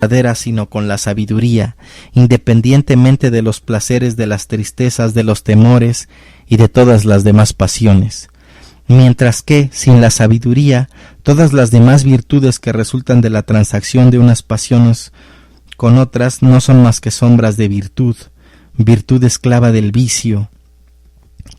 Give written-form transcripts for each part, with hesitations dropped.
verdadera, sino con la sabiduría, independientemente de los placeres, de las tristezas, de los temores y de todas las demás pasiones. Mientras que, sin la sabiduría, todas las demás virtudes que resultan de la transacción de unas pasiones con otras no son más que sombras de virtud, virtud esclava del vicio,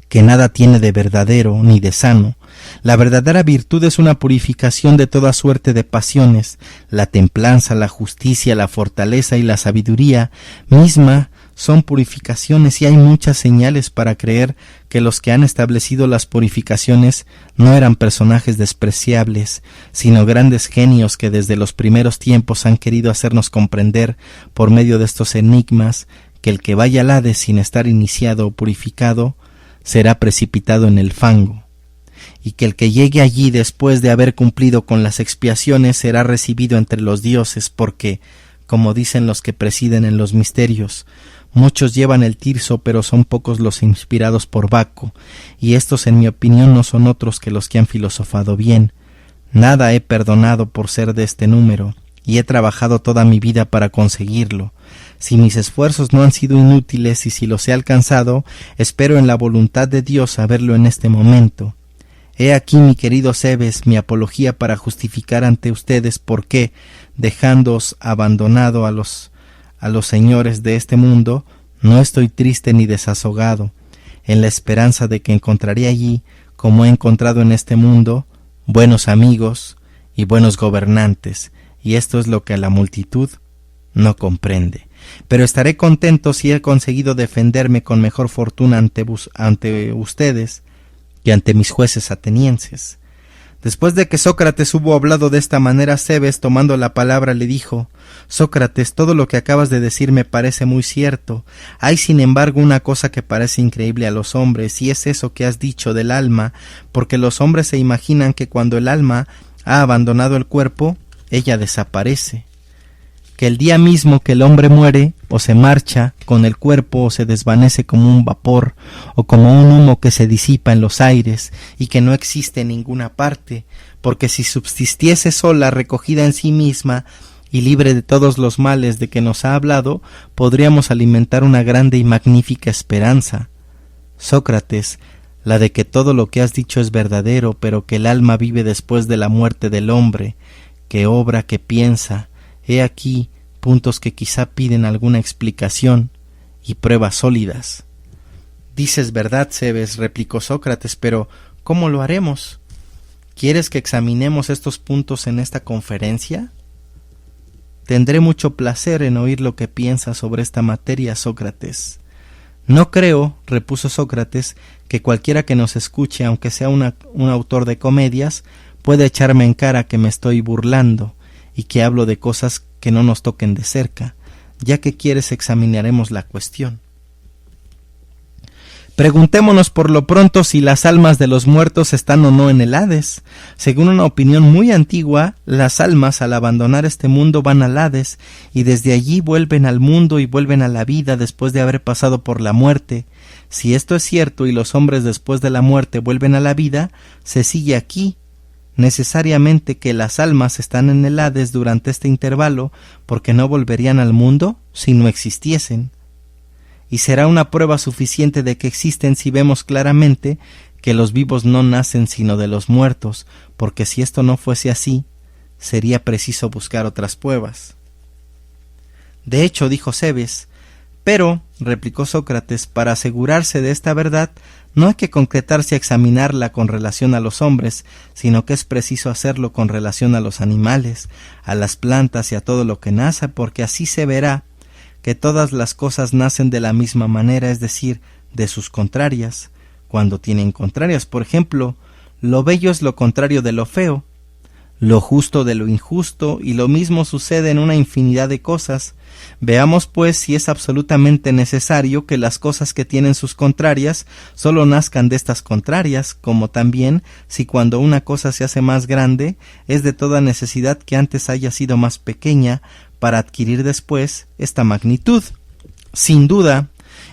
que nada tiene de verdadero ni de sano. La verdadera virtud es una purificación de toda suerte de pasiones. La templanza, la justicia, la fortaleza y la sabiduría misma son purificaciones, y hay muchas señales para creer que los que han establecido las purificaciones no eran personajes despreciables, sino grandes genios que desde los primeros tiempos han querido hacernos comprender por medio de estos enigmas que el que vaya al Hades sin estar iniciado o purificado será precipitado en el fango, y que el que llegue allí después de haber cumplido con las expiaciones será recibido entre los dioses, porque, como dicen los que presiden en los misterios, muchos llevan el tirso, pero son pocos los inspirados por Baco, y estos en mi opinión no son otros que los que han filosofado bien. Nada he perdonado por ser de este número, y he trabajado toda mi vida para conseguirlo. Si mis esfuerzos no han sido inútiles y si los he alcanzado, espero en la voluntad de Dios saberlo en este momento. He aquí, mi querido Cebes, mi apología para justificar ante ustedes por qué, dejándoos abandonado a los señores de este mundo, no estoy triste ni desazogado, en la esperanza de que encontraré allí, como he encontrado en este mundo, buenos amigos y buenos gobernantes, y esto es lo que la multitud no comprende. Pero estaré contento si he conseguido defenderme con mejor fortuna ante ustedes que ante mis jueces atenienses. Después de que Sócrates hubo hablado de esta manera, Cebes, tomando la palabra, le dijo: Sócrates, todo lo que acabas de decir me parece muy cierto. Hay, sin embargo, una cosa que parece increíble a los hombres, y es eso que has dicho del alma, porque los hombres se imaginan que cuando el alma ha abandonado el cuerpo, ella desaparece, que el día mismo que el hombre muere, o se marcha con el cuerpo, o se desvanece como un vapor, o como un humo que se disipa en los aires, y que no existe en ninguna parte, porque si subsistiese sola, recogida en sí misma, y libre de todos los males de que nos ha hablado, podríamos alimentar una grande y magnífica esperanza. Sócrates, la de que todo lo que has dicho es verdadero, pero que el alma vive después de la muerte del hombre, que obra, que piensa. He aquí puntos que quizá piden alguna explicación y pruebas sólidas. Dices verdad, Cebes, replicó Sócrates, pero ¿cómo lo haremos? ¿Quieres que examinemos estos puntos en esta conferencia? Tendré mucho placer en oír lo que piensas sobre esta materia, Sócrates. No creo, repuso Sócrates, que cualquiera que nos escuche, aunque sea un autor de comedias, pueda echarme en cara que me estoy burlando y que hablo de cosas que no nos toquen de cerca. Ya que quieres, examinaremos la cuestión. Preguntémonos por lo pronto si las almas de los muertos están o no en el Hades. Según una opinión muy antigua, las almas al abandonar este mundo van al Hades, y desde allí vuelven al mundo y vuelven a la vida después de haber pasado por la muerte. Si esto es cierto y los hombres después de la muerte vuelven a la vida, se sigue aquí necesariamente que las almas están en el Hades durante este intervalo, porque no volverían al mundo si no existiesen. Y será una prueba suficiente de que existen si vemos claramente que los vivos no nacen sino de los muertos, porque si esto no fuese así, sería preciso buscar otras pruebas. De hecho, dijo Cebes, pero, replicó Sócrates, para asegurarse de esta verdad, no hay que concretarse a examinarla con relación a los hombres, sino que es preciso hacerlo con relación a los animales, a las plantas y a todo lo que nace, porque así se verá que todas las cosas nacen de la misma manera, es decir, de sus contrarias, cuando tienen contrarias. Por ejemplo, lo bello es lo contrario de lo feo, lo justo de lo injusto, y lo mismo sucede en una infinidad de cosas. Veamos pues si es absolutamente necesario que las cosas que tienen sus contrarias solo nazcan de estas contrarias, como también si cuando una cosa se hace más grande es de toda necesidad que antes haya sido más pequeña para adquirir después esta magnitud. Sin duda,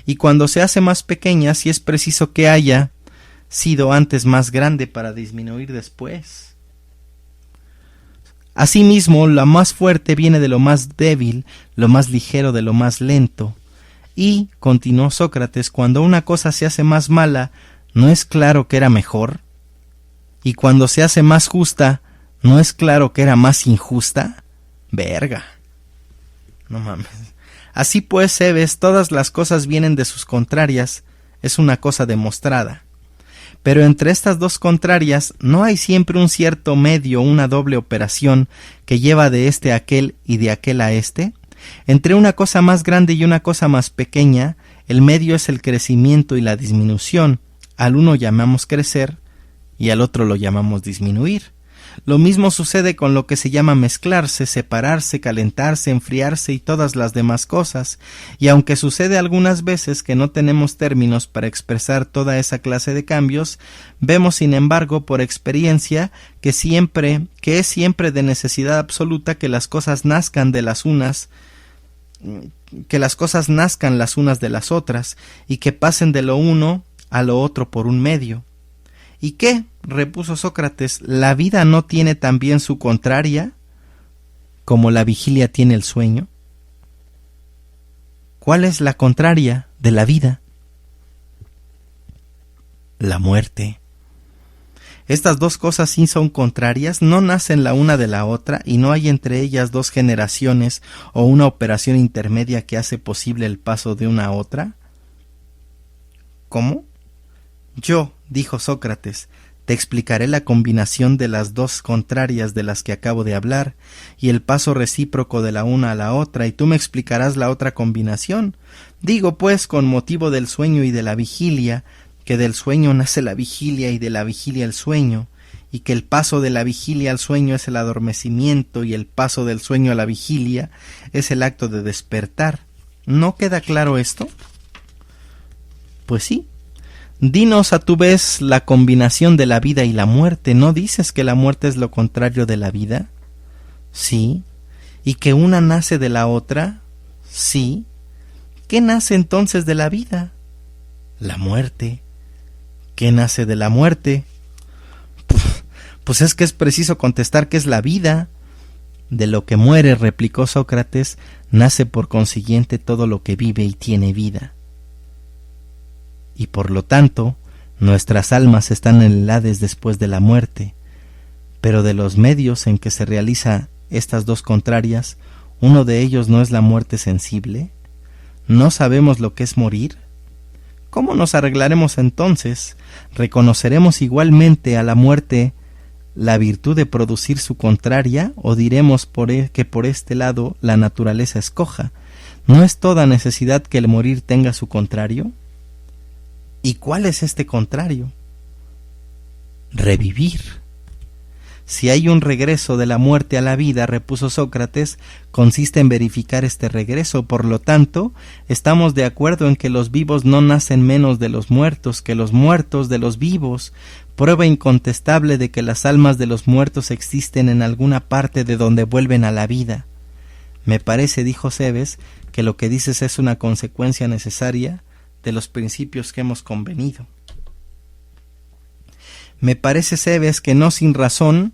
y cuando se hace más pequeña, si es preciso que haya sido antes más grande para disminuir después. Asimismo, lo más fuerte viene de lo más débil, lo más ligero de lo más lento. Y, continuó Sócrates, cuando una cosa se hace más mala, ¿no es claro que era mejor? Y cuando se hace más justa, ¿no es claro que era más injusta? Verga. No mames. Así pues, Cebes, todas las cosas vienen de sus contrarias, es una cosa demostrada. Pero entre estas dos contrarias no hay siempre un cierto medio, una doble operación que lleva de este a aquel y de aquel a este. Entre una cosa más grande y una cosa más pequeña, el medio es el crecimiento y la disminución. Al uno llamamos crecer y al otro lo llamamos disminuir. Lo mismo sucede con lo que se llama mezclarse, separarse, calentarse, enfriarse y todas las demás cosas, y aunque sucede algunas veces que no tenemos términos para expresar toda esa clase de cambios, vemos sin embargo por experiencia que es siempre de necesidad absoluta que las cosas nazcan las unas de las otras, y que pasen de lo uno a lo otro por un medio. ¿Y qué? Repuso Sócrates, ¿la vida no tiene también su contraria, como la vigilia tiene el sueño? ¿Cuál es la contraria de la vida? La muerte. Estas dos cosas sí son contrarias, no nacen la una de la otra y no hay entre ellas dos generaciones o una operación intermedia que hace posible el paso de una a otra. ¿Cómo? Yo, dijo Sócrates, te explicaré la combinación de las dos contrarias de las que acabo de hablar, y el paso recíproco de la una a la otra, y tú me explicarás la otra combinación. Digo, pues, con motivo del sueño y de la vigilia, que del sueño nace la vigilia y de la vigilia el sueño, y que el paso de la vigilia al sueño es el adormecimiento, y el paso del sueño a la vigilia es el acto de despertar. ¿No queda claro esto? Pues sí. Dinos a tu vez la combinación de la vida y la muerte. ¿No dices que la muerte es lo contrario de la vida? Sí. ¿Y que una nace de la otra? Sí. ¿Qué nace entonces de la vida? La muerte. ¿Qué nace de la muerte? Pues es que es preciso contestar que es la vida. De lo que muere, replicó Sócrates, nace por consiguiente todo lo que vive y tiene vida. Y por lo tanto, nuestras almas están en el Hades después de la muerte, pero de los medios en que se realizan estas dos contrarias, uno de ellos no es la muerte sensible. ¿No sabemos lo que es morir? ¿Cómo nos arreglaremos entonces? ¿Reconoceremos igualmente a la muerte la virtud de producir su contraria, o diremos que por este lado la naturaleza escoja? ¿No es toda necesidad que el morir tenga su contrario? ¿Y cuál es este contrario? Revivir. Si hay un regreso de la muerte a la vida, repuso Sócrates, consiste en verificar este regreso. Por lo tanto, estamos de acuerdo en que los vivos no nacen menos de los muertos, que los muertos de los vivos, prueba incontestable de que las almas de los muertos existen en alguna parte de donde vuelven a la vida. Me parece, dijo Cebes, que lo que dices es una consecuencia necesaria de los principios que hemos convenido. Me parece, Cebes, que no sin razón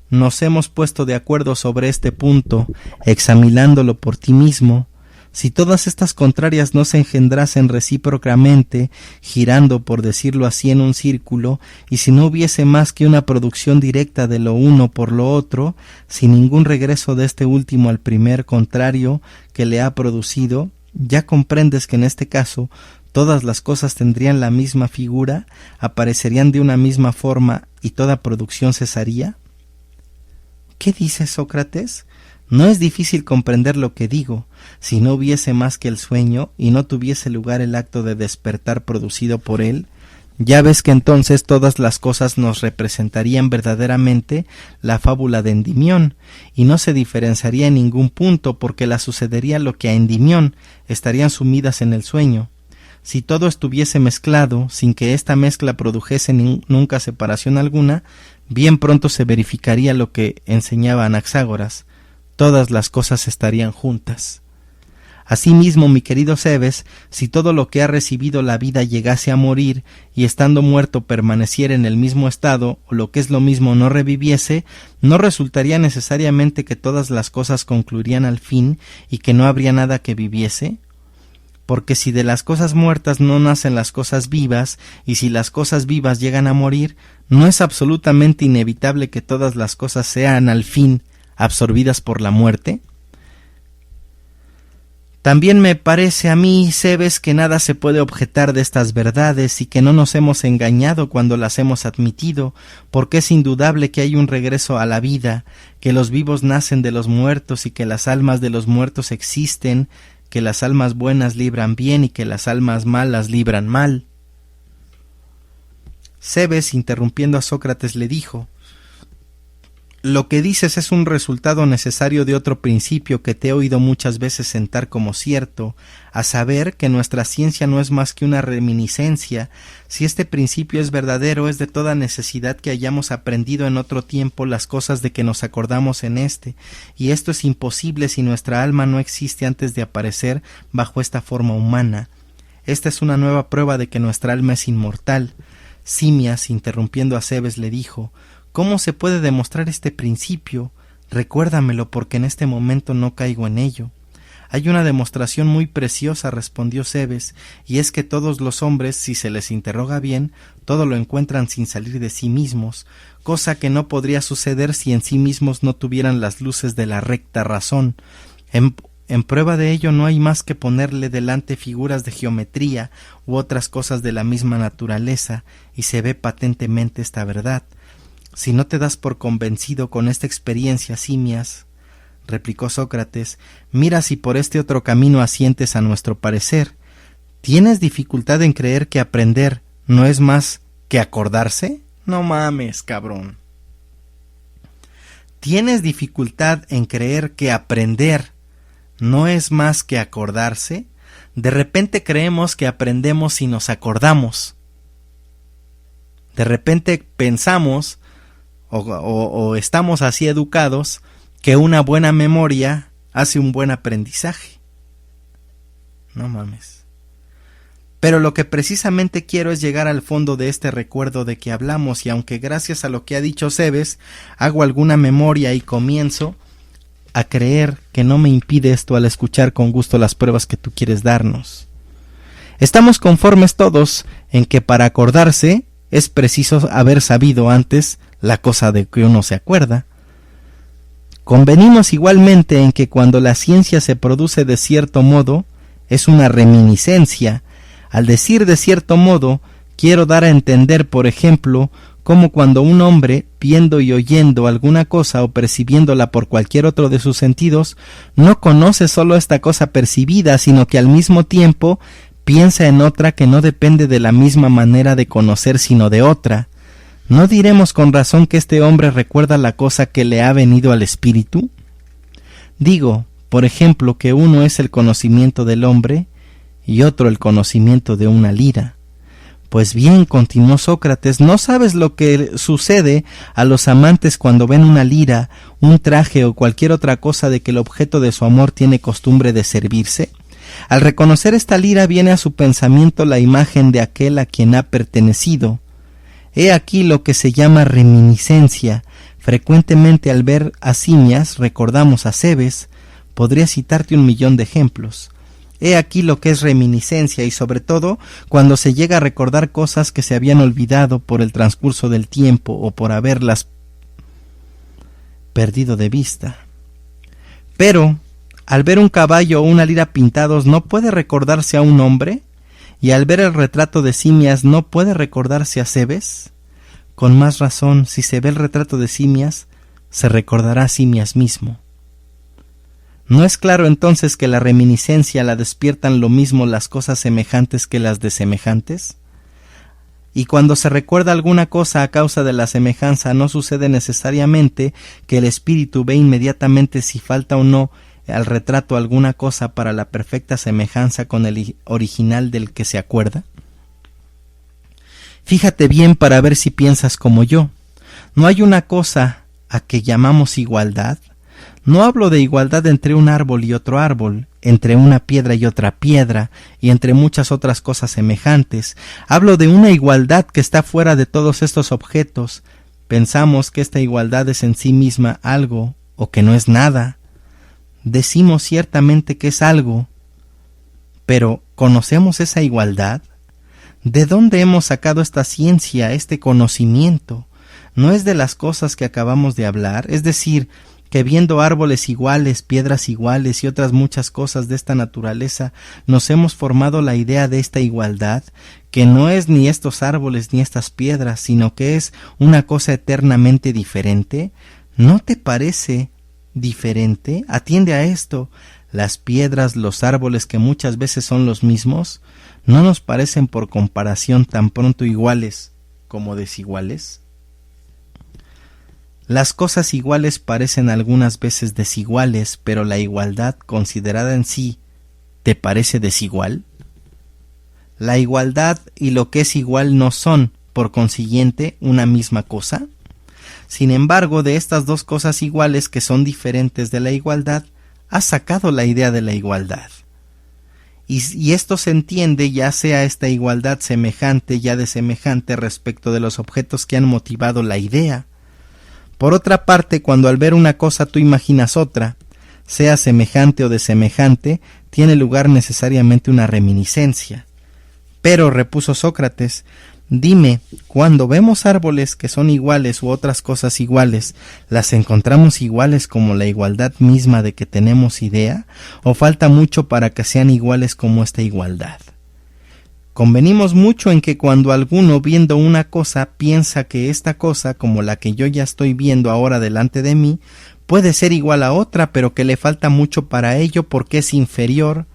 nos hemos puesto de acuerdo sobre este punto, examinándolo por ti mismo. Si todas estas contrarias no se engendrasen recíprocamente, girando, por decirlo así, en un círculo, y si no hubiese más que una producción directa de lo uno por lo otro, sin ningún regreso de este último al primer contrario que le ha producido, ya comprendes que en este caso todas las cosas tendrían la misma figura, aparecerían de una misma forma y toda producción cesaría. ¿Qué dices, Sócrates? No es difícil comprender lo que digo. Si no hubiese más que el sueño y no tuviese lugar el acto de despertar producido por él, ya ves que entonces todas las cosas nos representarían verdaderamente la fábula de Endimión, y no se diferenciaría en ningún punto, porque la sucedería lo que a Endimión, estarían sumidas en el sueño. Si todo estuviese mezclado, sin que esta mezcla produjese nunca separación alguna, bien pronto se verificaría lo que enseñaba Anaxágoras: todas las cosas estarían juntas. Asimismo, mi querido Cebes, si todo lo que ha recibido la vida llegase a morir, y estando muerto permaneciera en el mismo estado, o lo que es lo mismo no reviviese, no resultaría necesariamente que todas las cosas concluirían al fin, y que no habría nada que viviese. Porque si de las cosas muertas no nacen las cosas vivas, y si las cosas vivas llegan a morir, ¿no es absolutamente inevitable que todas las cosas sean al fin absorbidas por la muerte? También me parece a mí, Cebes, que nada se puede objetar de estas verdades y que no nos hemos engañado cuando las hemos admitido, porque es indudable que hay un regreso a la vida, que los vivos nacen de los muertos y que las almas de los muertos existen, que las almas buenas libran bien y que las almas malas libran mal. Cebes, interrumpiendo a Sócrates, le dijo: lo que dices es un resultado necesario de otro principio que te he oído muchas veces sentar como cierto, a saber que nuestra ciencia no es más que una reminiscencia. Si este principio es verdadero, es de toda necesidad que hayamos aprendido en otro tiempo las cosas de que nos acordamos en este, y esto es imposible si nuestra alma no existe antes de aparecer bajo esta forma humana. Esta es una nueva prueba de que nuestra alma es inmortal. Simias, interrumpiendo a Cebes, le dijo: ¿cómo se puede demostrar este principio? Recuérdamelo, porque en este momento no caigo en ello. Hay una demostración muy preciosa, respondió Cebes, y es que todos los hombres, si se les interroga bien, todo lo encuentran sin salir de sí mismos, cosa que no podría suceder si en sí mismos no tuvieran las luces de la recta razón. En prueba de ello no hay más que ponerle delante figuras de geometría u otras cosas de la misma naturaleza, y se ve patentemente esta verdad. Si no te das por convencido con esta experiencia, Simias, replicó Sócrates, mira si por este otro camino asientes a nuestro parecer. ¿Tienes dificultad en creer que aprender no es más que acordarse? No mames, cabrón. ¿Tienes dificultad en creer que aprender no es más que acordarse? De repente creemos que aprendemos si nos acordamos. De repente pensamos o estamos así educados que una buena memoria hace un buen aprendizaje. No mames. Pero lo que precisamente quiero es llegar al fondo de este recuerdo de que hablamos, y aunque gracias a lo que ha dicho Cebes hago alguna memoria y comienzo a creer que no me impide esto al escuchar con gusto las pruebas que tú quieres darnos. Estamos conformes todos en que para acordarse es preciso haber sabido antes la cosa de que uno se acuerda. Convenimos igualmente en que cuando la ciencia se produce de cierto modo, es una reminiscencia. Al decir de cierto modo, quiero dar a entender, por ejemplo, cómo cuando un hombre, viendo y oyendo alguna cosa o percibiéndola por cualquier otro de sus sentidos, no conoce sólo esta cosa percibida, sino que al mismo tiempo piensa en otra que no depende de la misma manera de conocer sino de otra. ¿No diremos con razón que este hombre recuerda la cosa que le ha venido al espíritu? Digo, por ejemplo, que uno es el conocimiento del hombre y otro el conocimiento de una lira. Pues bien, continuó Sócrates, ¿no sabes lo que sucede a los amantes cuando ven una lira, un traje o cualquier otra cosa de que el objeto de su amor tiene costumbre de servirse? Al reconocer esta lira viene a su pensamiento la imagen de aquel a quien ha pertenecido. He aquí lo que se llama reminiscencia. Frecuentemente al ver a Simias recordamos a Cebes. Podría citarte 1.000.000 de ejemplos. He aquí lo que es reminiscencia, y sobre todo cuando se llega a recordar cosas que se habían olvidado por el transcurso del tiempo o por haberlas perdido de vista. Pero al ver un caballo o una lira pintados, ¿no puede recordarse a un hombre? Y al ver el retrato de Simias, ¿no puede recordarse a Cebes? Con más razón, si se ve el retrato de Simias, se recordará a Simias mismo. ¿No es claro entonces que la reminiscencia la despiertan lo mismo las cosas semejantes que las desemejantes? Y cuando se recuerda alguna cosa a causa de la semejanza, no sucede necesariamente que el espíritu ve inmediatamente si falta o no al retrato alguna cosa para la perfecta semejanza con el original del que se acuerda. Fíjate bien para ver si piensas como yo. ¿No hay una cosa a que llamamos igualdad? No hablo de igualdad entre un árbol y otro árbol, entre una piedra y otra piedra, y entre muchas otras cosas semejantes. Hablo de una igualdad que está fuera de todos estos objetos. Pensamos que esta igualdad es en sí misma algo, o que no es nada. Decimos ciertamente que es algo, pero ¿conocemos esa igualdad? ¿De dónde hemos sacado esta ciencia, este conocimiento? ¿No es de las cosas que acabamos de hablar? Es decir, que viendo árboles iguales, piedras iguales y otras muchas cosas de esta naturaleza, nos hemos formado la idea de esta igualdad, que no es ni estos árboles ni estas piedras, sino que es una cosa eternamente diferente. ¿No te parece diferente? Atiende a esto. Las piedras, los árboles, que muchas veces son los mismos, ¿no nos parecen por comparación tan pronto iguales como desiguales? Las cosas iguales parecen algunas veces desiguales, pero la igualdad considerada en sí, ¿te parece desigual? La igualdad y lo que es igual no son, por consiguiente, una misma cosa. Sin embargo, de estas dos cosas iguales que son diferentes de la igualdad, has sacado la idea de la igualdad. Y esto se entiende ya sea esta igualdad semejante ya de semejante respecto de los objetos que han motivado la idea. Por otra parte, cuando al ver una cosa tú imaginas otra, sea semejante o de semejante, tiene lugar necesariamente una reminiscencia. Pero, repuso Sócrates, dime, cuando vemos árboles que son iguales u otras cosas iguales, ¿las encontramos iguales como la igualdad misma de que tenemos idea? ¿O falta mucho para que sean iguales como esta igualdad? Convenimos mucho en que cuando alguno viendo una cosa piensa que esta cosa, como la que yo ya estoy viendo ahora delante de mí, puede ser igual a otra, pero que le falta mucho para ello porque es inferior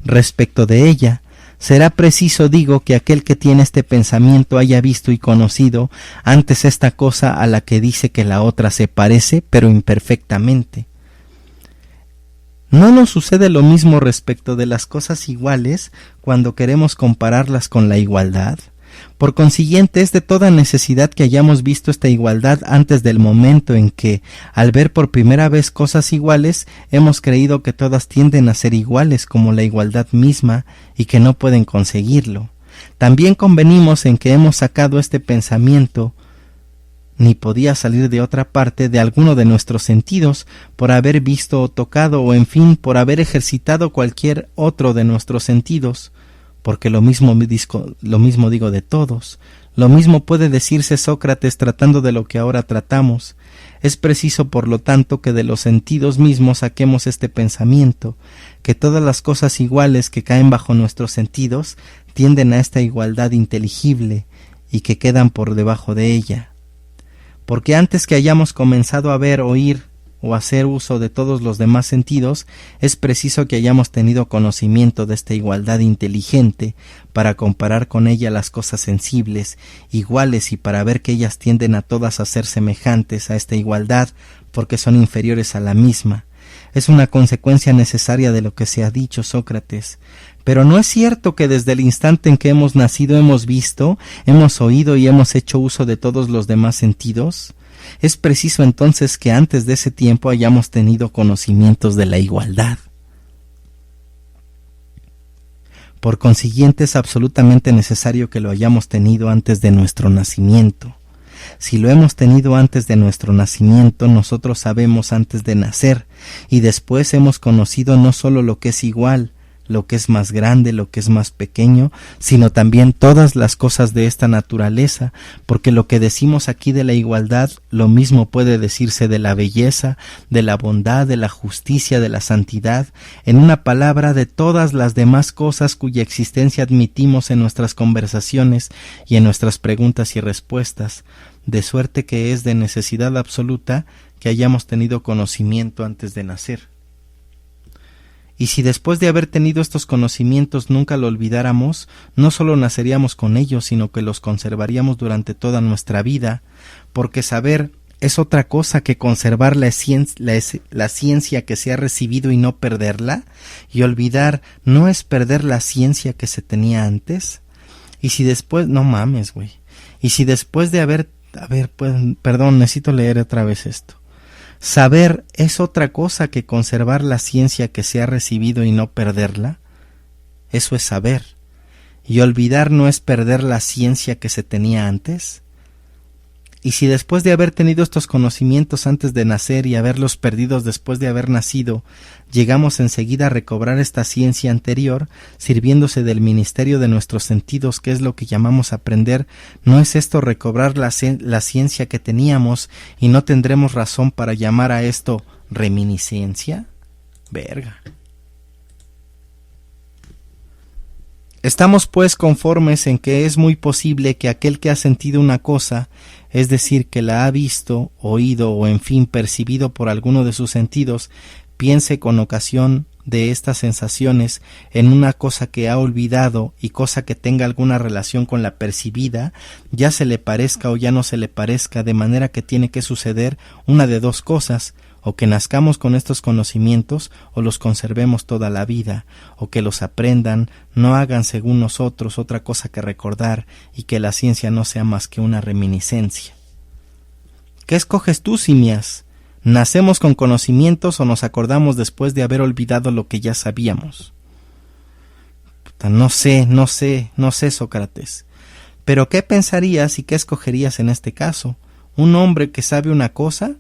respecto de ella. Será preciso, digo, que aquel que tiene este pensamiento haya visto y conocido antes esta cosa a la que dice que la otra se parece, pero imperfectamente. ¿No nos sucede lo mismo respecto de las cosas iguales cuando queremos compararlas con la igualdad? Por consiguiente, es de toda necesidad que hayamos visto esta igualdad antes del momento en que, al ver por primera vez cosas iguales, hemos creído que todas tienden a ser iguales como la igualdad misma y que no pueden conseguirlo. También convenimos en que hemos sacado este pensamiento, ni podía salir de otra parte de alguno de nuestros sentidos, por haber visto o tocado, o en fin, por haber ejercitado cualquier otro de nuestros sentidos, porque lo mismo digo de todos. Lo mismo puede decirse Sócrates tratando de lo que ahora tratamos. Es preciso, por lo tanto, que de los sentidos mismos saquemos este pensamiento, que todas las cosas iguales que caen bajo nuestros sentidos tienden a esta igualdad inteligible y que quedan por debajo de ella. Porque antes que hayamos comenzado a ver, oír o hacer uso de todos los demás sentidos, es preciso que hayamos tenido conocimiento de esta igualdad inteligente para comparar con ella las cosas sensibles, iguales, y para ver que ellas tienden a todas a ser semejantes a esta igualdad porque son inferiores a la misma. Es una consecuencia necesaria de lo que se ha dicho, Sócrates. Pero ¿no es cierto que desde el instante en que hemos nacido hemos visto, hemos oído y hemos hecho uso de todos los demás sentidos? Es preciso entonces que antes de ese tiempo hayamos tenido conocimientos de la igualdad. Por consiguiente, es absolutamente necesario que lo hayamos tenido antes de nuestro nacimiento. Si lo hemos tenido antes de nuestro nacimiento, nosotros sabemos antes de nacer, y después hemos conocido no solo lo que es igual, lo que es más grande, lo que es más pequeño, sino también todas las cosas de esta naturaleza, porque lo que decimos aquí de la igualdad, lo mismo puede decirse de la belleza, de la bondad, de la justicia, de la santidad, en una palabra, de todas las demás cosas cuya existencia admitimos en nuestras conversaciones y en nuestras preguntas y respuestas, de suerte que es de necesidad absoluta que hayamos tenido conocimiento antes de nacer. Y si después de haber tenido estos conocimientos nunca lo olvidáramos, no solo naceríamos con ellos, sino que los conservaríamos durante toda nuestra vida, porque saber es otra cosa que conservar la ciencia que se ha recibido y no perderla, y olvidar no es perder la ciencia que se tenía antes. Y si después, no mames, güey, y si después de perdón, necesito leer otra vez esto. ¿Saber es otra cosa que conservar la ciencia que se ha recibido y no perderla? Eso es saber. ¿Y olvidar no es perder la ciencia que se tenía antes? Y si después de haber tenido estos conocimientos antes de nacer y haberlos perdidos después de haber nacido, llegamos enseguida a recobrar esta ciencia anterior, sirviéndose del ministerio de nuestros sentidos, que es lo que llamamos aprender, ¿no es esto recobrar la ciencia que teníamos y no tendremos razón para llamar a esto reminiscencia? Verga. Estamos pues conformes en que es muy posible que aquel que ha sentido una cosa, es decir, que la ha visto, oído o en fin percibido por alguno de sus sentidos, piense con ocasión de estas sensaciones en una cosa que ha olvidado y cosa que tenga alguna relación con la percibida, ya se le parezca o ya no se le parezca, de manera que tiene que suceder una de dos cosas: o que nazcamos con estos conocimientos o los conservemos toda la vida, o que los aprendan, no hagan según nosotros otra cosa que recordar, y que la ciencia no sea más que una reminiscencia. ¿Qué escoges tú, Simias? ¿Nacemos con conocimientos o nos acordamos después de haber olvidado lo que ya sabíamos? No sé, Sócrates. ¿Pero qué pensarías y qué escogerías en este caso? ¿Un hombre que sabe una cosa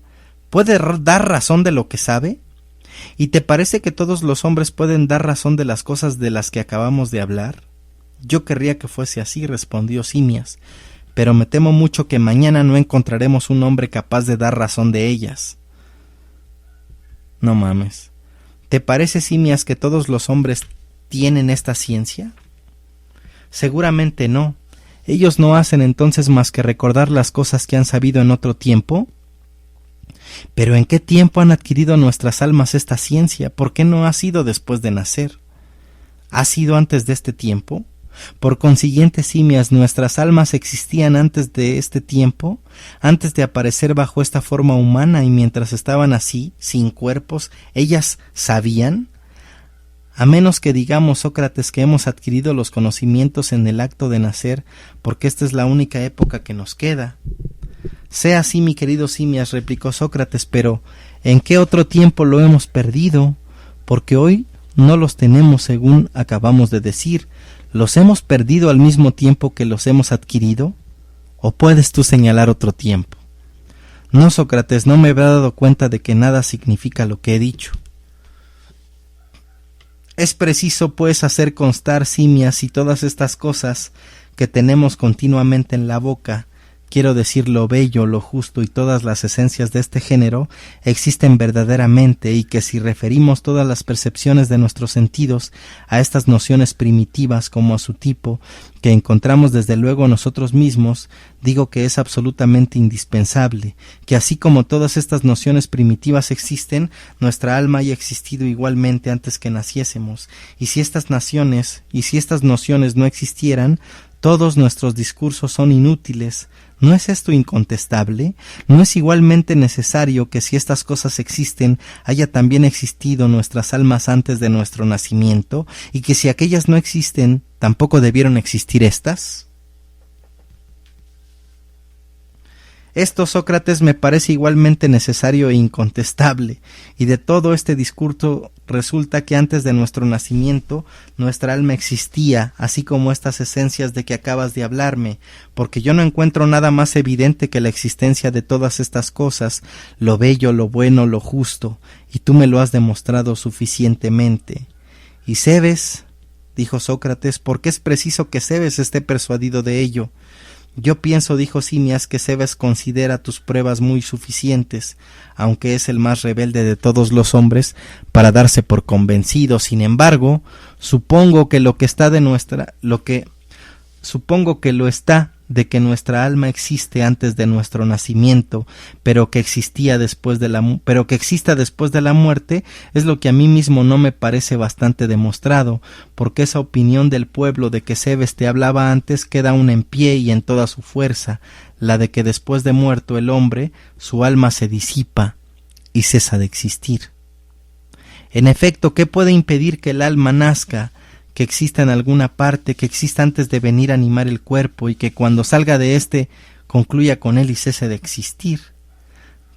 puede dar razón de lo que sabe? ¿Y te parece que todos los hombres pueden dar razón de las cosas de las que acabamos de hablar? Yo querría que fuese así, respondió Simias, pero me temo mucho que mañana no encontraremos un hombre capaz de dar razón de ellas. No mames. ¿Te parece, Simias, que todos los hombres tienen esta ciencia? Seguramente no. ¿Ellos no hacen entonces más que recordar las cosas que han sabido en otro tiempo? ¿Pero en qué tiempo han adquirido nuestras almas esta ciencia? ¿Por qué no ha sido después de nacer? ¿Ha sido antes de este tiempo? Por consiguiente, Simias, ¿nuestras almas existían antes de este tiempo? Antes de aparecer bajo esta forma humana, y mientras estaban así, sin cuerpos, ¿ellas sabían? A menos que digamos, Sócrates, que hemos adquirido los conocimientos en el acto de nacer, porque esta es la única época que nos queda. Sea así, mi querido Simias, replicó Sócrates, pero ¿en qué otro tiempo lo hemos perdido? Porque hoy no los tenemos según acabamos de decir. ¿Los hemos perdido al mismo tiempo que los hemos adquirido? ¿O puedes tú señalar otro tiempo? No, Sócrates, no me había dado cuenta de que nada significa lo que he dicho. Es preciso, pues, hacer constar, Simias, y todas estas cosas que tenemos continuamente en la boca, quiero decir lo bello, lo justo y todas las esencias de este género, existen verdaderamente, y que si referimos todas las percepciones de nuestros sentidos a estas nociones primitivas como a su tipo, que encontramos desde luego nosotros mismos, digo que es absolutamente indispensable, que así como todas estas nociones primitivas existen, nuestra alma haya existido igualmente antes que naciésemos, y si estas nociones no existieran, todos nuestros discursos son inútiles. ¿No es esto incontestable? ¿No es igualmente necesario que si estas cosas existen, haya también existido nuestras almas antes de nuestro nacimiento, y que si aquellas no existen, tampoco debieron existir estas? Esto, Sócrates, me parece igualmente necesario e incontestable, y de todo este discurso resulta que antes de nuestro nacimiento nuestra alma existía, así como estas esencias de que acabas de hablarme, porque yo no encuentro nada más evidente que la existencia de todas estas cosas, lo bello, lo bueno, lo justo, y tú me lo has demostrado suficientemente. Y Cebes, dijo Sócrates, ¿por qué es preciso que Cebes esté persuadido de ello? Yo pienso, dijo Simias, que Cebes considera tus pruebas muy suficientes, aunque es el más rebelde de todos los hombres, para darse por convencido. Sin embargo, supongo que lo está de que nuestra alma existe antes de nuestro nacimiento, pero que exista después de la muerte, es lo que a mí mismo no me parece bastante demostrado, porque esa opinión del pueblo de que Cebes te hablaba antes queda aún en pie y en toda su fuerza, la de que después de muerto el hombre, su alma se disipa y cesa de existir. En efecto, ¿qué puede impedir que el alma nazca, que exista en alguna parte, que exista antes de venir a animar el cuerpo, y que cuando salga de éste concluya con él y cese de existir?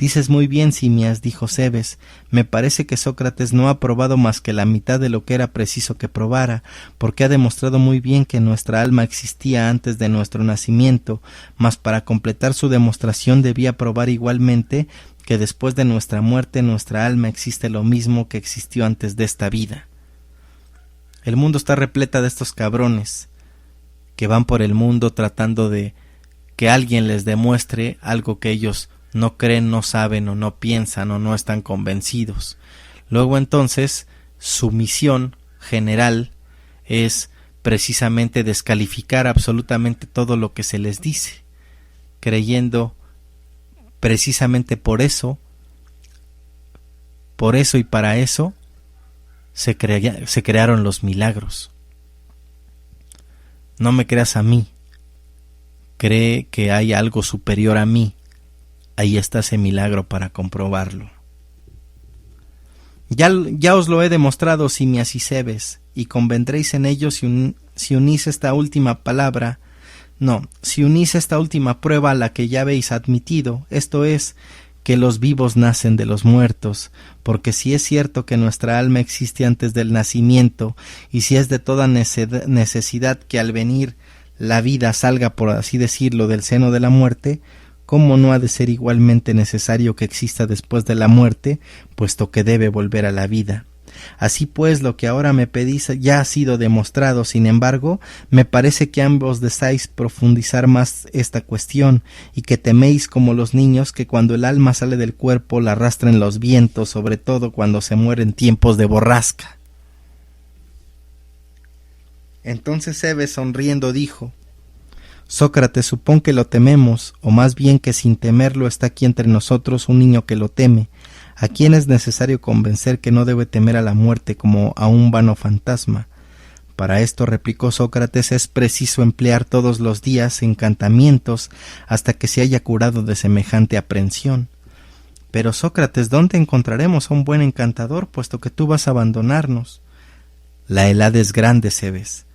Dices muy bien, Simias, dijo Cebes. Me parece que Sócrates no ha probado más que la mitad de lo que era preciso que probara, porque ha demostrado muy bien que nuestra alma existía antes de nuestro nacimiento, mas para completar su demostración debía probar igualmente que después de nuestra muerte nuestra alma existe lo mismo que existió antes de esta vida. El mundo está repleta de estos cabrones que van por el mundo tratando de que alguien les demuestre algo que ellos no creen, no saben o no piensan o no están convencidos. Luego entonces su misión general es precisamente descalificar absolutamente todo lo que se les dice, creyendo precisamente por eso y para eso se crearon los milagros. No me creas a mí, cree que hay algo superior a mí. Ahí está ese milagro para comprobarlo. Ya os lo he demostrado, Simias y Cebes, y convendréis en ello si unís esta última prueba a la que ya habéis admitido, esto es, que los vivos nacen de los muertos, porque si es cierto que nuestra alma existe antes del nacimiento, y si es de toda necesidad que al venir la vida salga, por así decirlo, del seno de la muerte, ¿cómo no ha de ser igualmente necesario que exista después de la muerte, puesto que debe volver a la vida? Así pues, lo que ahora me pedís ya ha sido demostrado. Sin embargo, me parece que ambos deseáis profundizar más esta cuestión, y que teméis como los niños que cuando el alma sale del cuerpo la arrastren los vientos, sobre todo cuando se muere en tiempos de borrasca. Entonces Cebes, sonriendo, dijo: Sócrates, supón que lo tememos, o más bien que sin temerlo está aquí entre nosotros un niño que lo teme, a quien es necesario convencer que no debe temer a la muerte como a un vano fantasma. Para esto, replicó Sócrates, es preciso emplear todos los días encantamientos hasta que se haya curado de semejante aprensión. Pero Sócrates, ¿dónde encontraremos a un buen encantador, puesto que tú vas a abandonarnos? La helada es grande, Cebes,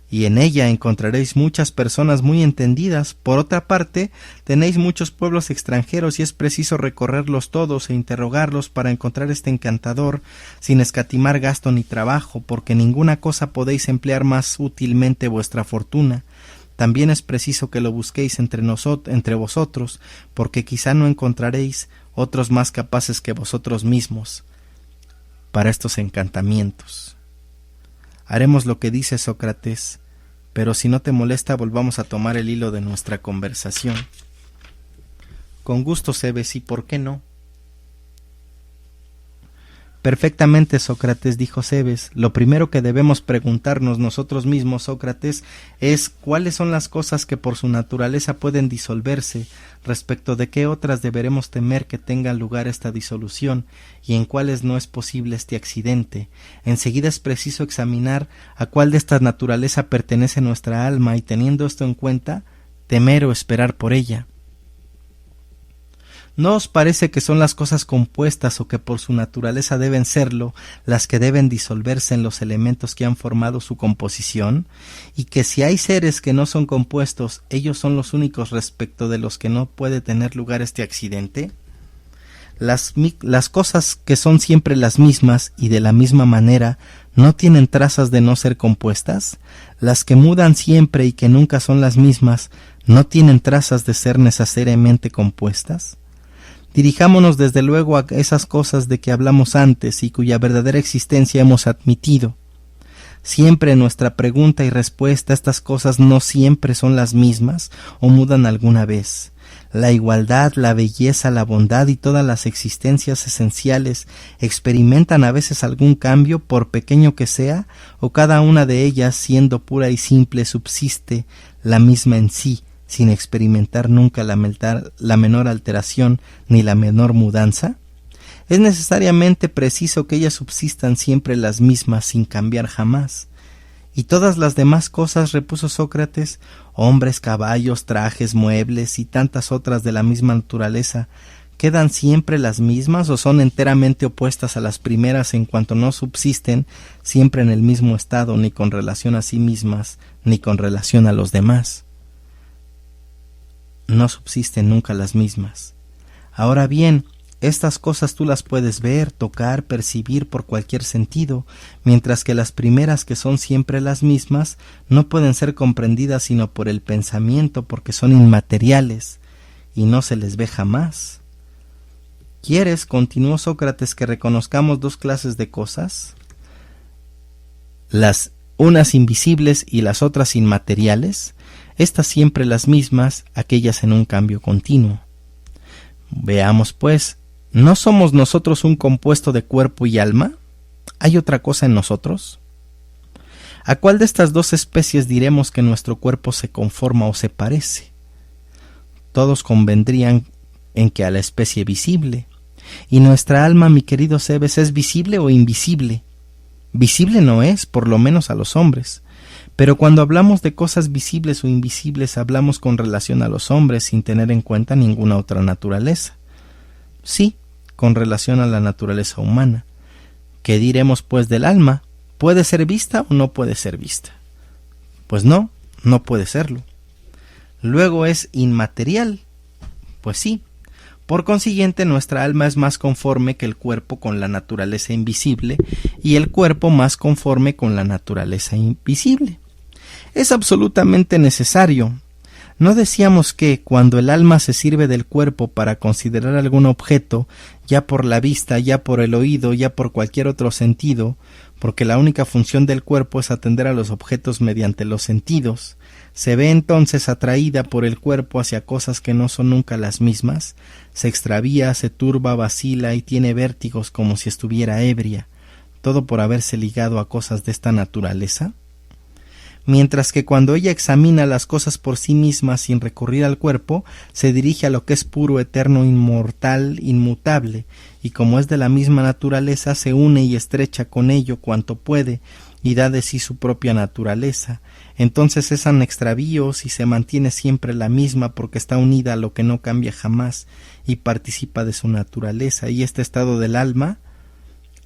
y en ella encontraréis muchas personas muy entendidas. Por otra parte, tenéis muchos pueblos extranjeros y es preciso recorrerlos todos e interrogarlos para encontrar este encantador sin escatimar gasto ni trabajo, porque ninguna cosa podéis emplear más útilmente vuestra fortuna. También es preciso que lo busquéis entre vosotros, porque quizá no encontraréis otros más capaces que vosotros mismos para estos encantamientos. Haremos lo que dice Sócrates, pero si no te molesta, volvamos a tomar el hilo de nuestra conversación. Con gusto, Cebes, ¿y por qué no? Perfectamente, Sócrates, dijo Cebes. Lo primero que debemos preguntarnos nosotros mismos, Sócrates, es cuáles son las cosas que por su naturaleza pueden disolverse, respecto de qué otras deberemos temer que tenga lugar esta disolución, y en cuáles no es posible este accidente. Enseguida es preciso examinar a cuál de esta naturaleza pertenece nuestra alma, y teniendo esto en cuenta, temer o esperar por ella. ¿No os parece que son las cosas compuestas o que por su naturaleza deben serlo las que deben disolverse en los elementos que han formado su composición? Y que si hay seres que no son compuestos, ellos son los únicos respecto de los que no puede tener lugar este accidente. Las cosas que son siempre las mismas y de la misma manera, ¿no tienen trazas de no ser compuestas? Las que mudan siempre y que nunca son las mismas, ¿no tienen trazas de ser necesariamente compuestas? Dirijámonos desde luego a esas cosas de que hablamos antes y cuya verdadera existencia hemos admitido. Siempre en nuestra pregunta y respuesta estas cosas no siempre son las mismas o mudan alguna vez. La igualdad, la belleza, la bondad y todas las existencias esenciales experimentan a veces algún cambio, por pequeño que sea, o cada una de ellas, siendo pura y simple, subsiste la misma en sí, sin experimentar nunca la menor alteración ni la menor mudanza. Es necesariamente preciso que ellas subsistan siempre las mismas sin cambiar jamás. Y todas las demás cosas, repuso Sócrates, hombres, caballos, trajes, muebles y tantas otras de la misma naturaleza, ¿quedan siempre las mismas o son enteramente opuestas a las primeras en cuanto no subsisten siempre en el mismo estado, ni con relación a sí mismas, ni con relación a los demás? No subsisten nunca las mismas. Ahora bien, estas cosas tú las puedes ver, tocar, percibir por cualquier sentido, mientras que las primeras, que son siempre las mismas, no pueden ser comprendidas sino por el pensamiento, porque son inmateriales y no se les ve jamás. ¿Quieres, continuó Sócrates, que reconozcamos dos clases de cosas? Las unas invisibles y las otras inmateriales, estas siempre las mismas, aquellas en un cambio continuo. Veamos pues, ¿no somos nosotros un compuesto de cuerpo y alma? ¿Hay otra cosa en nosotros? ¿A cuál de estas dos especies diremos que nuestro cuerpo se conforma o se parece? Todos convendrían en que a la especie visible. ¿Y nuestra alma, mi querido Cebes, es visible o invisible? Visible no es, por lo menos a los hombres. Pero cuando hablamos de cosas visibles o invisibles, hablamos con relación a los hombres sin tener en cuenta ninguna otra naturaleza. Sí, con relación a la naturaleza humana. ¿Qué diremos pues del alma? ¿Puede ser vista o no puede ser vista? Pues no, no puede serlo. Luego es inmaterial. Pues sí. Por consiguiente, nuestra alma es más conforme que el cuerpo con la naturaleza invisible y el cuerpo más conforme con la naturaleza invisible. Es absolutamente necesario. ¿No decíamos que, cuando el alma se sirve del cuerpo para considerar algún objeto, ya por la vista, ya por el oído, ya por cualquier otro sentido, porque la única función del cuerpo es atender a los objetos mediante los sentidos, se ve entonces atraída por el cuerpo hacia cosas que no son nunca las mismas, se extravía, se turba, vacila y tiene vértigos como si estuviera ebria, todo por haberse ligado a cosas de esta naturaleza? Mientras que cuando ella examina las cosas por sí misma sin recurrir al cuerpo, se dirige a lo que es puro, eterno, inmortal, inmutable, y como es de la misma naturaleza, se une y estrecha con ello cuanto puede, y da de sí su propia naturaleza. Entonces cesan extravíos y se mantiene siempre la misma, porque está unida a lo que no cambia jamás y participa de su naturaleza, y este estado del alma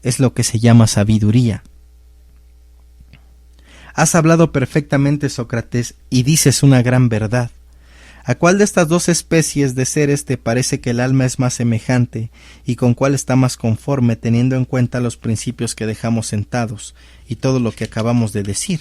es lo que se llama sabiduría. Has hablado perfectamente, Sócrates, y dices una gran verdad. ¿A cuál de estas dos especies de seres te parece que el alma es más semejante y con cuál está más conforme, teniendo en cuenta los principios que dejamos sentados y todo lo que acabamos de decir?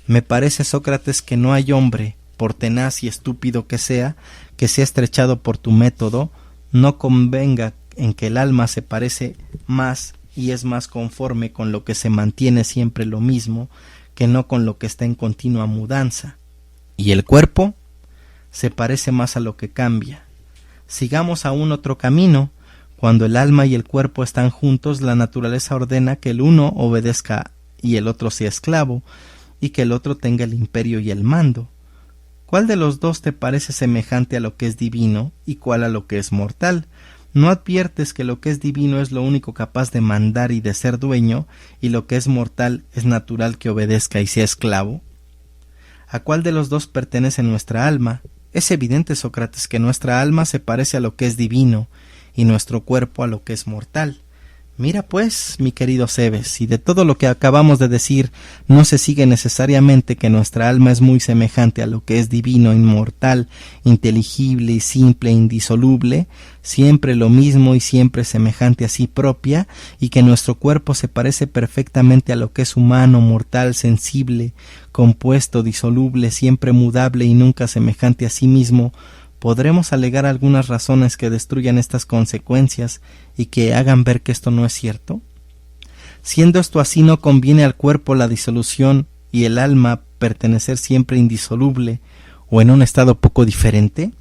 Me parece, Sócrates, que no hay hombre, por tenaz y estúpido que sea estrechado por tu método, no convenga en que el alma se parece más y es más conforme con lo que se mantiene siempre lo mismo, que no con lo que está en continua mudanza. ¿Y el cuerpo? Se parece más a lo que cambia. Sigamos aún otro camino. Cuando el alma y el cuerpo están juntos, la naturaleza ordena que el uno obedezca y el otro sea esclavo, y que el otro tenga el imperio y el mando. ¿Cuál de los dos te parece semejante a lo que es divino y cuál a lo que es mortal? ¿No adviertes que lo que es divino es lo único capaz de mandar y de ser dueño, y lo que es mortal es natural que obedezca y sea esclavo? ¿A cuál de los dos pertenece nuestra alma? Es evidente, Sócrates, que nuestra alma se parece a lo que es divino, y nuestro cuerpo a lo que es mortal. Mira pues, mi querido Cebes, si de todo lo que acabamos de decir no se sigue necesariamente que nuestra alma es muy semejante a lo que es divino, inmortal, inteligible y simple e indisoluble, siempre lo mismo y siempre semejante a sí propia, y que nuestro cuerpo se parece perfectamente a lo que es humano, mortal, sensible, compuesto, disoluble, siempre mudable y nunca semejante a sí mismo, ¿podremos alegar algunas razones que destruyan estas consecuencias y que hagan ver que esto no es cierto? Siendo esto así, ¿no conviene al cuerpo la disolución y el alma pertenecer siempre indisoluble o en un estado poco diferente?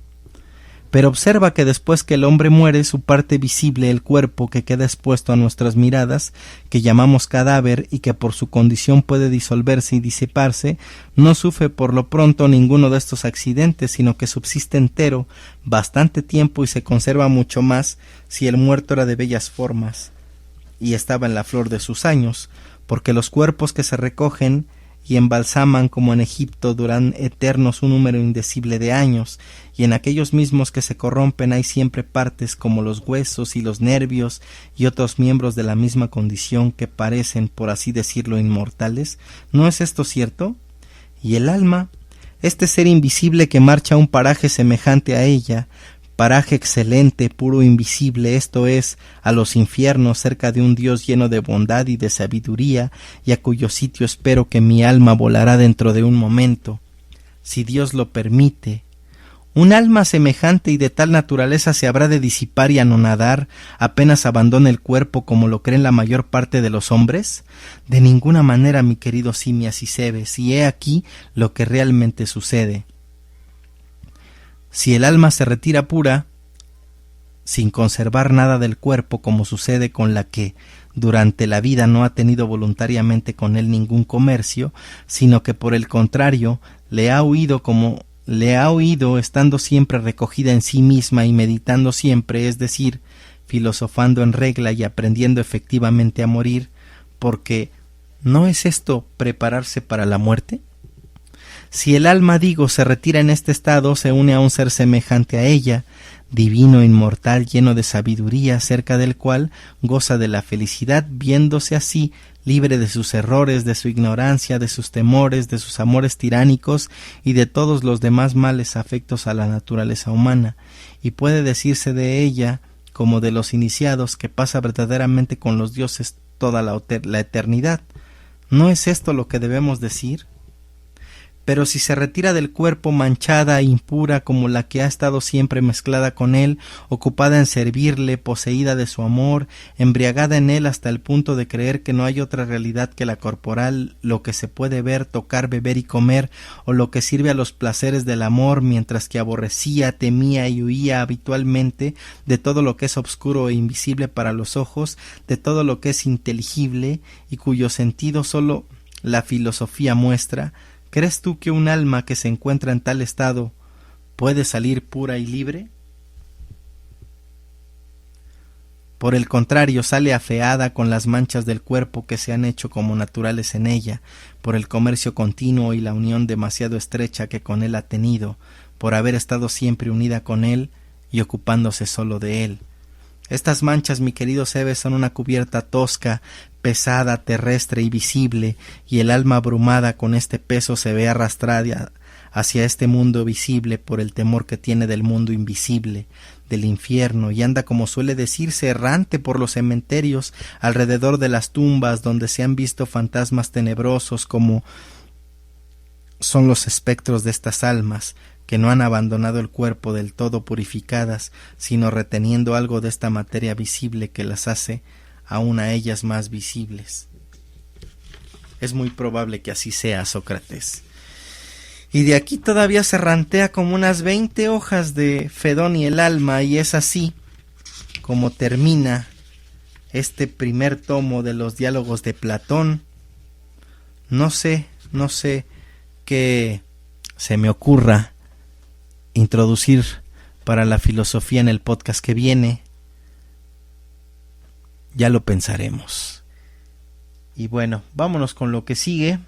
Pero observa que después que el hombre muere, su parte visible, el cuerpo que queda expuesto a nuestras miradas, que llamamos cadáver y que por su condición puede disolverse y disiparse, no sufre por lo pronto ninguno de estos accidentes, sino que subsiste entero bastante tiempo y se conserva mucho más si el muerto era de bellas formas y estaba en la flor de sus años, porque los cuerpos que se recogen y embalsaman como en Egipto duran eternos un número indecible de años, y en aquellos mismos que se corrompen hay siempre partes como los huesos y los nervios y otros miembros de la misma condición que parecen, por así decirlo, inmortales. ¿No es esto cierto? Y el alma, este ser invisible que marcha a un paraje semejante a ella, paraje excelente, puro, invisible, esto es, a los infiernos, cerca de un Dios lleno de bondad y de sabiduría, y a cuyo sitio espero que mi alma volará dentro de un momento, si Dios lo permite. Un alma semejante y de tal naturaleza se habrá de disipar y anonadar apenas abandone el cuerpo, como lo creen la mayor parte de los hombres. De ninguna manera, mi querido Simias y Cebes, y he aquí lo que realmente sucede. Si el alma se retira pura, sin conservar nada del cuerpo, como sucede con la que durante la vida no ha tenido voluntariamente con él ningún comercio, sino que por el contrario le ha huido estando siempre recogida en sí misma y meditando siempre, es decir, filosofando en regla y aprendiendo efectivamente a morir, porque ¿no es esto prepararse para la muerte? Si el alma, digo, se retira en este estado, se une a un ser semejante a ella, divino, inmortal, lleno de sabiduría, cerca del cual goza de la felicidad, viéndose así libre de sus errores, de su ignorancia, de sus temores, de sus amores tiránicos y de todos los demás males afectos a la naturaleza humana, y puede decirse de ella, como de los iniciados, que pasa verdaderamente con los dioses toda la eternidad. ¿No es esto lo que debemos decir? Pero si se retira del cuerpo manchada e impura como la que ha estado siempre mezclada con él, ocupada en servirle, poseída de su amor, embriagada en él hasta el punto de creer que no hay otra realidad que la corporal, lo que se puede ver, tocar, beber y comer, o lo que sirve a los placeres del amor, mientras que aborrecía, temía y huía habitualmente de todo lo que es obscuro e invisible para los ojos, de todo lo que es inteligible y cuyo sentido sólo la filosofía muestra, ¿crees tú que un alma que se encuentra en tal estado puede salir pura y libre? Por el contrario, sale afeada con las manchas del cuerpo que se han hecho como naturales en ella, por el comercio continuo y la unión demasiado estrecha que con él ha tenido, por haber estado siempre unida con él y ocupándose solo de él. Estas manchas, mi querido Cebes, son una cubierta tosca, pesada, terrestre y visible, y el alma abrumada con este peso se ve arrastrada hacia este mundo visible por el temor que tiene del mundo invisible, del infierno, y anda, como suele decirse, errante por los cementerios, alrededor de las tumbas donde se han visto fantasmas tenebrosos como son los espectros de estas almas, que no han abandonado el cuerpo del todo purificadas, sino reteniendo algo de esta materia visible que las hace aún a ellas más visibles. Es muy probable que así sea, Sócrates. Y de aquí todavía se rantea como unas 20 hojas de Fedón y el alma, y es así como termina este primer tomo de los diálogos de Platón. No sé qué se me ocurra introducir para la filosofía en el podcast que viene. Ya lo pensaremos. Y bueno, vámonos con lo que sigue.